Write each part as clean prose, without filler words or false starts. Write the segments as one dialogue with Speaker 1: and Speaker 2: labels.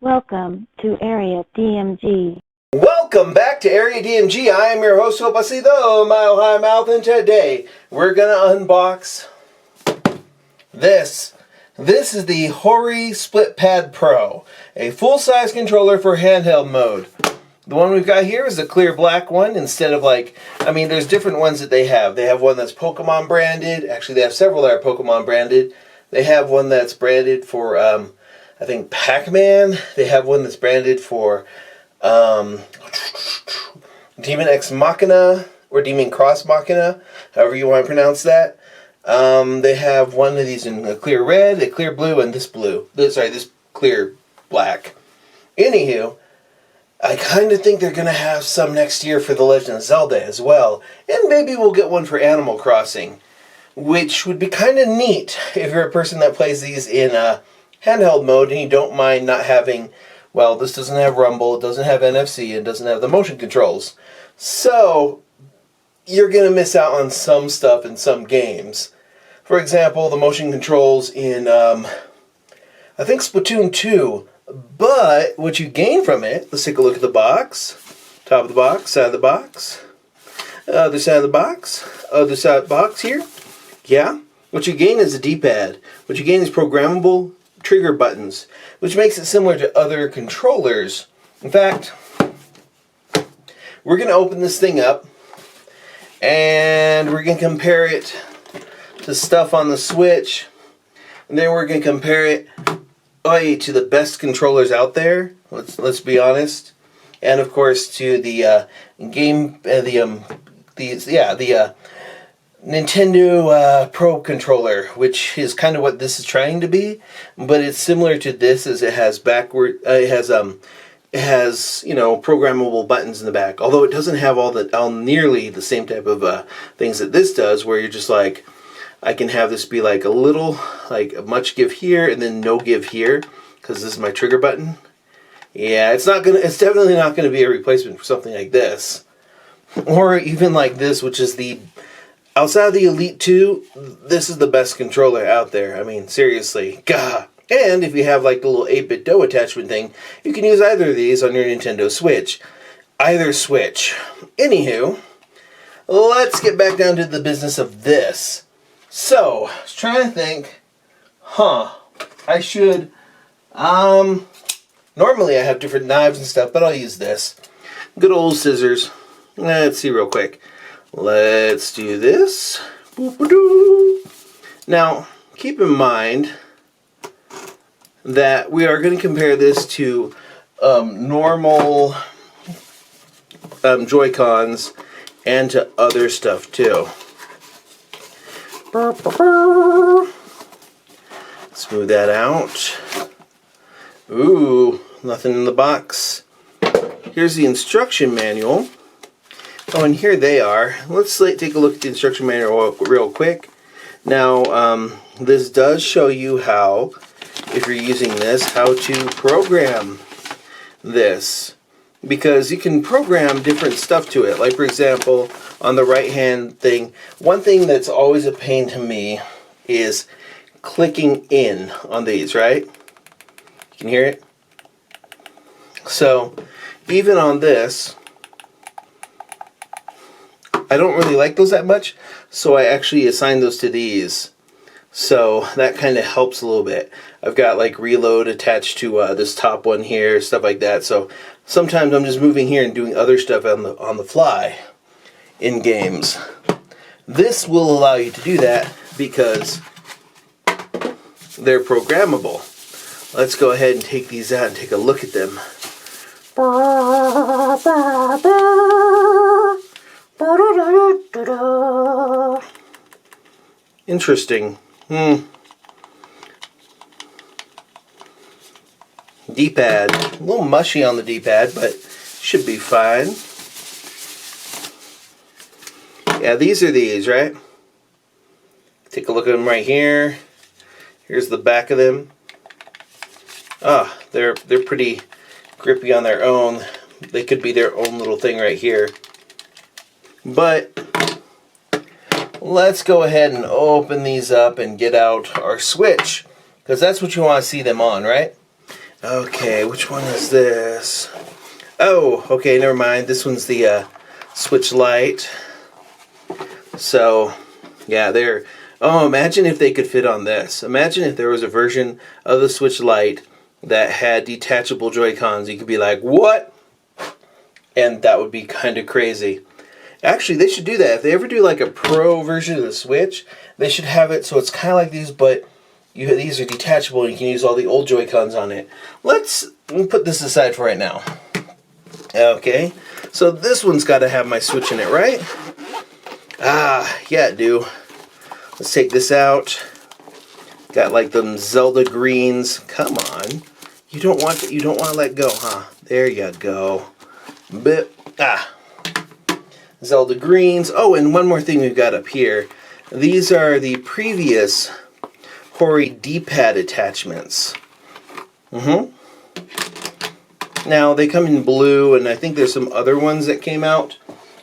Speaker 1: Welcome to Area DMG.
Speaker 2: Welcome back to Area DMG. I am your host, Opacito, Mile High Mouth, and today we're going to unbox this. This is the Hori Split Pad Pro, a full-size controller for handheld mode. The one we've got here is the clear black one instead of there's different ones that they have. They have one that's Pokemon branded. Actually, they have several that are Pokemon branded. They have one that's branded for, I think, Pac-Man. They have one that's branded for Demon X Machina, or Demon Cross Machina, however you want to pronounce that. They have one of these in a clear red, a clear blue, and this clear black. Anywho, I kind of think they're going to have some next year for The Legend of Zelda as well. And maybe we'll get one for Animal Crossing, which would be kind of neat if you're a person that plays these in handheld mode and you don't mind not having, well, this doesn't have rumble, it doesn't have NFC, it doesn't have the motion controls. So, you're going to miss out on some stuff in some games. For example, the motion controls in, I think Splatoon 2. But what you gain from it, let's take a look at the box. Top of the box, side of the box, other side of the box, other side of the box here. Yeah, what you gain is a D-pad. What you gain is programmable trigger buttons, which makes it similar to other controllers. In fact, we're going to open this thing up and we're going to compare it to stuff on the Switch. And then we're going to compare it to the best controllers out there. Let's be honest, and of course to the Nintendo Pro controller, which is kind of what this is trying to be, but it's similar to this as it has programmable buttons in the back. Although it doesn't have all nearly the same type of things that this does, where you're just like, I can have this be like a little, like much give here and then no give here, because this is my trigger button. Yeah, it's definitely not gonna be a replacement for something like this, or even like this, which is outside of the Elite 2, this is the best controller out there. I mean, seriously, gah. And if you have like the little 8-bit dough attachment thing, you can use either of these on your Nintendo Switch. Either Switch. Anywho, let's get back down to the business of this. So, I was trying to think, I should, normally I have different knives and stuff, but I'll use this. Good old scissors. Let's see real quick. Let's do this. Boop-a-doo. Now, keep in mind that we are going to compare this to normal Joy-Cons and to other stuff too. Smooth that out. Ooh, nothing in the box. Here's the instruction manual. Oh, and here they are. Let's take a look at the instruction manual real quick. Now, this does show you how, if you're using this, how to program this. Because you can program different stuff to it. Like, for example, on the right hand thing, one thing that's always a pain to me is clicking in on these, right? You can hear it? So, even on this, I don't really like those that much, so I actually assign those to these. So that kind of helps a little bit. I've got like reload attached to this top one here, stuff like that. So sometimes I'm just moving here and doing other stuff on the fly in games. This will allow you to do that because they're programmable. Let's go ahead and take these out and take a look at them. Interesting. D-pad. A little mushy on the D-pad, but should be fine. Yeah, these are these, right? Take a look at them right here. Here's the back of them. Ah, they're pretty grippy on their own. They could be their own little thing right here. But let's go ahead and open these up and get out our switch, because that's what you want to see them on, right? Okay, which one is this? Oh, okay, never mind. This one's the switch light. So, yeah, there. Oh, imagine if they could fit on this. Imagine if there was a version of the switch light that had detachable Joy-Cons. You could be like, what? And that would be kind of crazy. Actually, they should do that. If they ever do like a pro version of the Switch, they should have it so it's kind of like these, but these are detachable and you can use all the old Joy-Cons on it. Let's put this aside for right now. Okay, so this one's got to have my Switch in it, right? Yeah, it do. Let's take this out. Got like them Zelda greens. Come on, you don't want to let go, huh? There you go. Zelda greens. Oh, and one more thing we've got up here. These are the previous Hori D-pad attachments. Now, they come in blue, and I think there's some other ones that came out.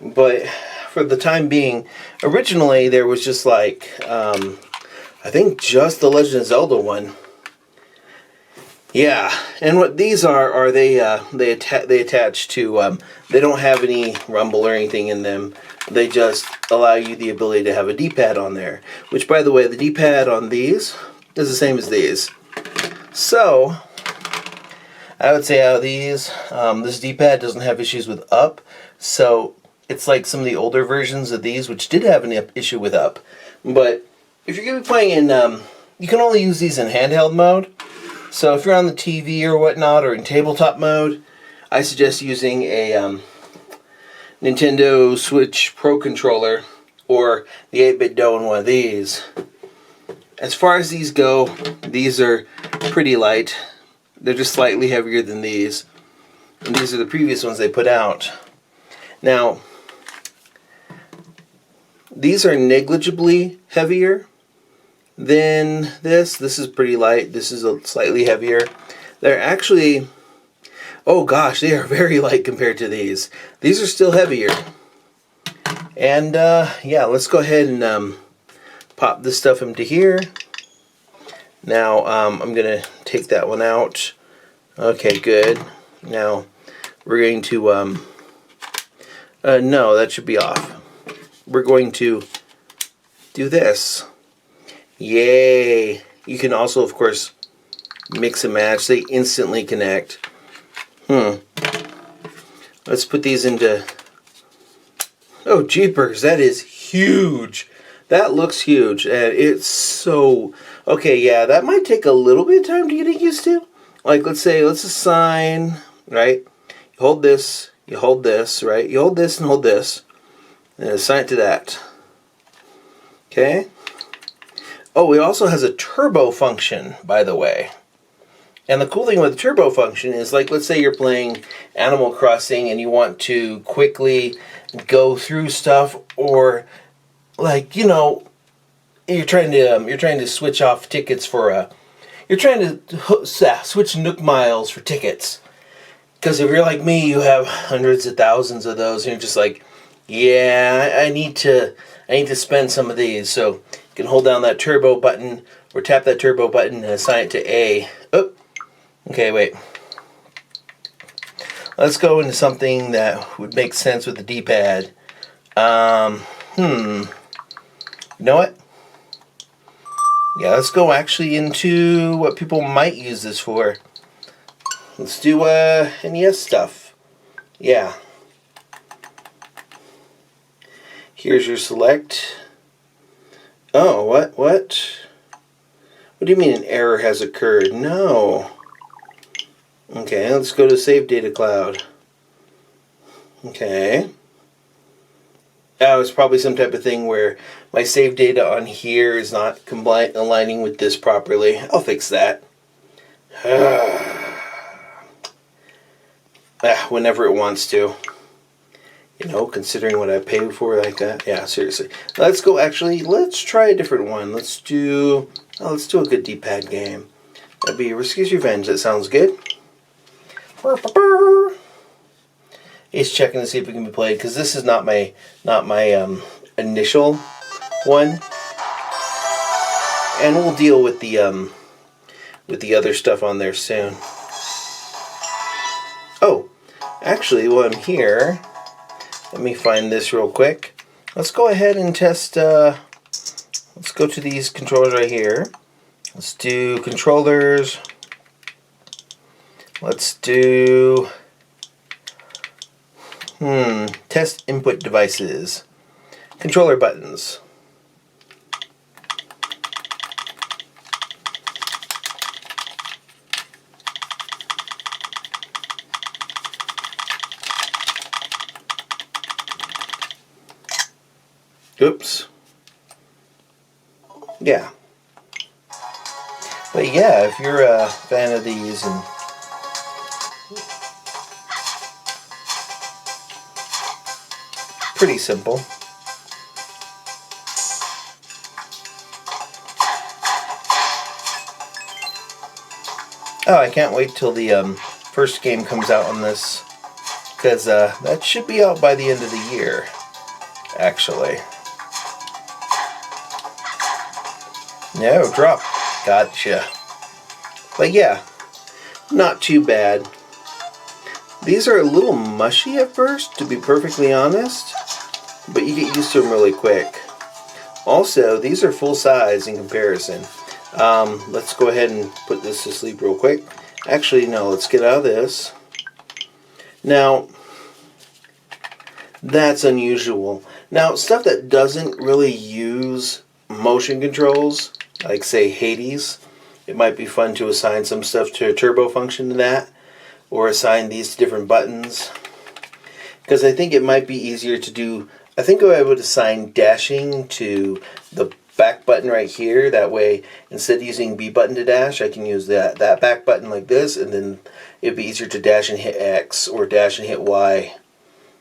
Speaker 2: But for the time being, originally there was just like, I think just the Legend of Zelda one. Yeah, and what these are they attach to, they don't have any rumble or anything in them. They just allow you the ability to have a D-pad on there. Which, by the way, the D-pad on these is the same as these. So, I would say out of these, this D-pad doesn't have issues with up. So, it's like some of the older versions of these, which did have an issue with up. But, if you're going to be playing in, you can only use these in handheld mode. So if you're on the TV or whatnot, or in tabletop mode, I suggest using a Nintendo Switch Pro controller, or the 8-bit Do in one of these. As far as these go, these are pretty light. They're just slightly heavier than these. And these are the previous ones they put out. Now, these are negligibly heavier than this. This is pretty light. This is slightly heavier. They're actually, oh gosh, they are very light compared to these. These are still heavier. And yeah, let's go ahead and pop this stuff into here. Now I'm gonna take that one out. Okay, good. Now we're going to no, that should be off. We're going to do this. Yay! You can also, of course, mix and match. They instantly connect. Let's put these into... Oh, jeepers, that is huge. That looks huge. And it's so... Okay, yeah, that might take a little bit of time to get used to. Like, let's assign, right? You hold this, right? You hold this and hold this. And assign it to that. Okay? Oh, it also has a turbo function, by the way. And the cool thing with the turbo function is, like, let's say you're playing Animal Crossing and you want to quickly go through stuff, or, like, you know, you're trying to switch off tickets for you're trying to switch Nook miles for tickets. Because if you're like me, you have hundreds of thousands of those, and you're just like, yeah, I need to spend some of these. So you can hold down that turbo button, or tap that turbo button and assign it to A. Oh, okay, wait. Let's go into something that would make sense with the D-pad. You know what? Yeah, let's go actually into what people might use this for. Let's do NES stuff. Yeah. Here's your select. Oh, what? What do you mean an error has occurred? No. Okay, let's go to Save Data Cloud. Okay. Oh, it's probably some type of thing where my save data on here is not aligning with this properly. I'll fix that. Whenever it wants to. You know, considering what I paid for like that. Yeah, seriously. Let's go, actually, let's try a different one. Let's do a good D-pad game. That'd be Risky's Revenge. That sounds good. He's checking to see if it can be played, because this is not my initial one, and we'll deal with the other stuff on there soon. Oh, actually, while I'm here, let me find this real quick. Let's go ahead and test. Let's go to these controllers right here. Let's do controllers. Let's do test input devices. Controller buttons. Oops. Yeah. But yeah, if you're a fan of these, and pretty simple. Oh, I can't wait till the first game comes out on this, because that should be out by the end of the year, actually. No, drop. Gotcha. But yeah, not too bad. These are a little mushy at first, to be perfectly honest, but you get used to them really quick. Also, these are full size in comparison. Let's go ahead and put this to sleep real quick. Actually, no, let's get out of this. Now, that's unusual. Now, stuff that doesn't really use motion controls, like say Hades, it might be fun to assign some stuff to a turbo function to that, or assign these to different buttons, because I think it might be easier to do. I think I would assign dashing to the back button right here. That way, instead of using B button to dash, I can use that back button like this, and then it'd be easier to dash and hit X or dash and hit Y,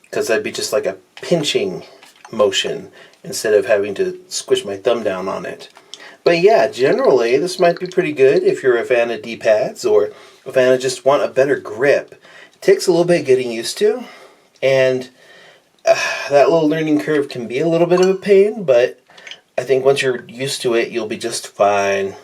Speaker 2: because that'd be just like a pinching motion instead of having to squish my thumb down on it. But yeah, generally this might be pretty good if you're a fan of D-pads or a fan of just want a better grip. It takes a little bit getting used to, and that little learning curve can be a little bit of a pain, but I think once you're used to it, you'll be just fine.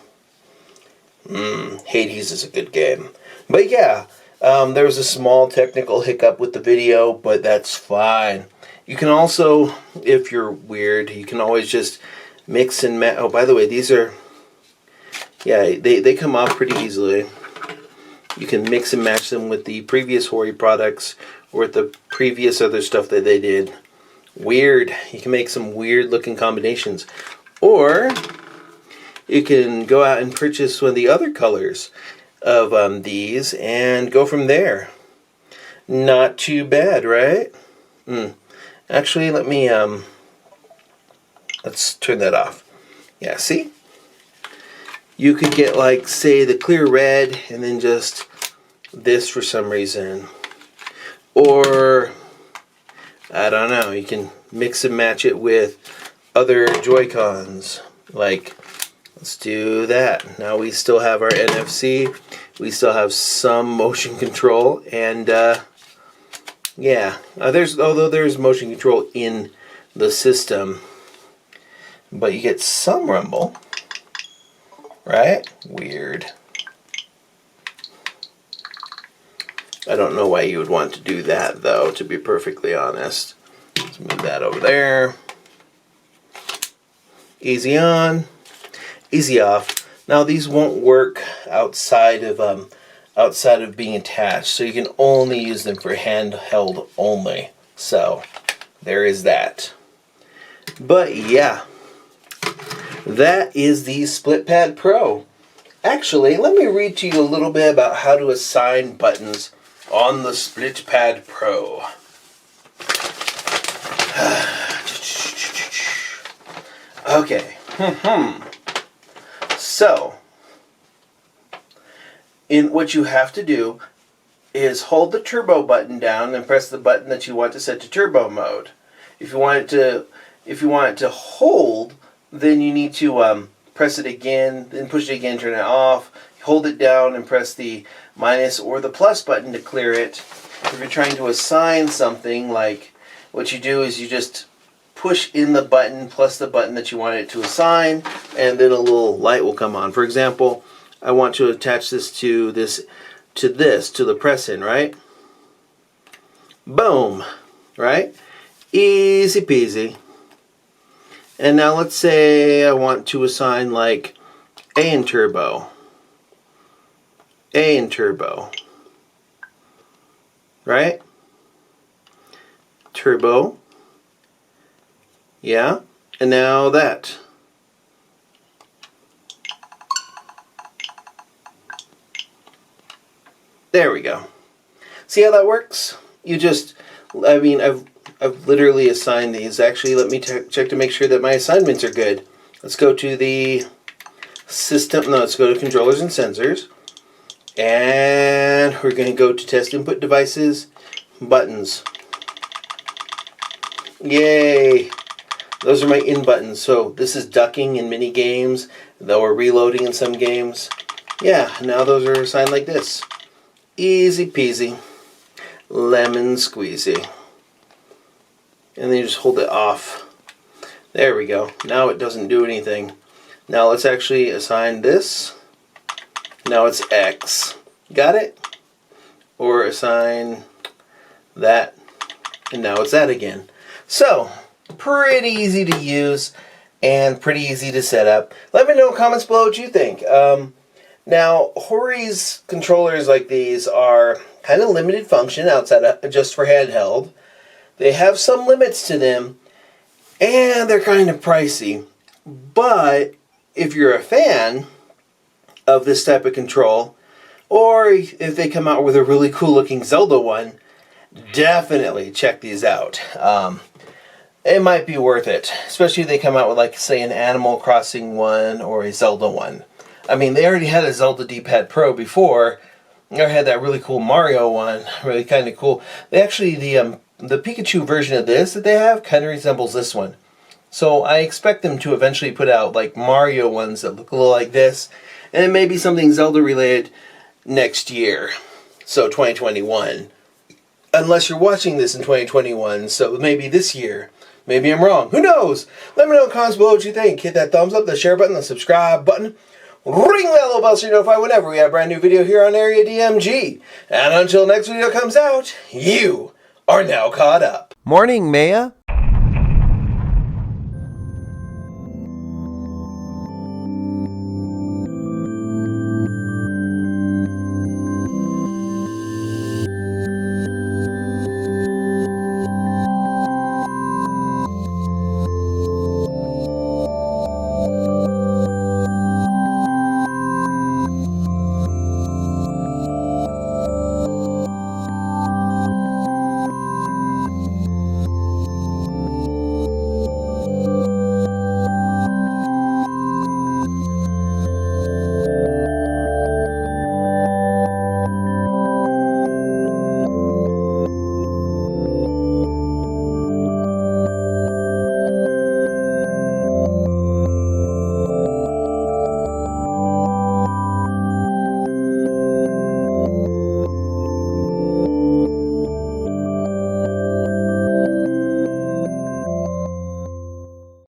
Speaker 2: Hades is a good game. But yeah, there was a small technical hiccup with the video, but that's fine. You can also, if you're weird, you can always just mix and match. Oh, by the way, these are, yeah, they come off pretty easily. You can mix and match them with the previous Hori products or with the previous other stuff that they did. Weird. You can make some weird looking combinations. Or you can go out and purchase one of the other colors of these and go from there. Not too bad, right? Actually, let me let's turn that off. Yeah, see? You could get, like, say, the clear red and then just this for some reason. Or, I don't know, you can mix and match it with other Joy-Cons. Like, let's do that. Now we still have our NFC. We still have some motion control. And, yeah. Although there's motion control in the system, but you get some rumble. Right? Weird. I don't know why you would want to do that, though, to be perfectly honest. Let's move that over there. Easy on, easy off. Now these won't work outside of being attached, so you can only use them for handheld only. So there is that. But yeah. That is the SplitPad Pro. Actually, let me read to you a little bit about how to assign buttons on the SplitPad Pro. Okay. So, what you have to do is hold the turbo button down and press the button that you want to set to turbo mode. If you want it to hold, then you need to press it again, then push it again, turn it off, hold it down and press the minus or the plus button to clear it. If you're trying to assign something, like what you do is you just push in the button plus the button that you want it to assign, and then a little light will come on. For example, I want to attach this to the press in, right? Boom, right? Easy peasy. And now let's say I want to assign like A in turbo. A in turbo. Right? Turbo. Yeah. And now that. There we go. See how that works? You just, I mean, I've literally assigned these. Actually, let me check to make sure that my assignments are good. Let's go to the system. No, let's go to controllers and sensors. And we're going to go to test input devices, buttons. Yay! Those are my in buttons. So this is ducking in mini games, though we're reloading in some games. Yeah, now those are assigned like this. Easy peasy, lemon squeezy. And then you just hold it off. There we go. Now it doesn't do anything. Now let's actually assign this. Now it's X. Got it? Or assign that. And now it's that again. So, pretty easy to use and pretty easy to set up. Let me know in the comments below what you think. Now, Hori's controllers like these are kind of limited function outside of just for handheld. They have some limits to them, and they're kind of pricey. But if you're a fan of this type of control, or if they come out with a really cool looking Zelda one, definitely check these out. It might be worth it, especially if they come out with, like, say, an Animal Crossing one or a Zelda one. I mean, they already had a Zelda D-Pad Pro before. They had that really cool Mario one, really kind of cool. They actually, the Pikachu version of this that they have kind of resembles this one. So I expect them to eventually put out like Mario ones that look a little like this, and maybe something Zelda related next year. So 2021. Unless you're watching this in 2021, so maybe this year. Maybe I'm wrong. Who knows? Let me know in the comments below what you think. Hit that thumbs up, the share button, the subscribe button. Ring that little bell so you're notified whenever we have a brand new video here on Area DMG. And until next video comes out, you are now caught up.
Speaker 3: Morning, Maya.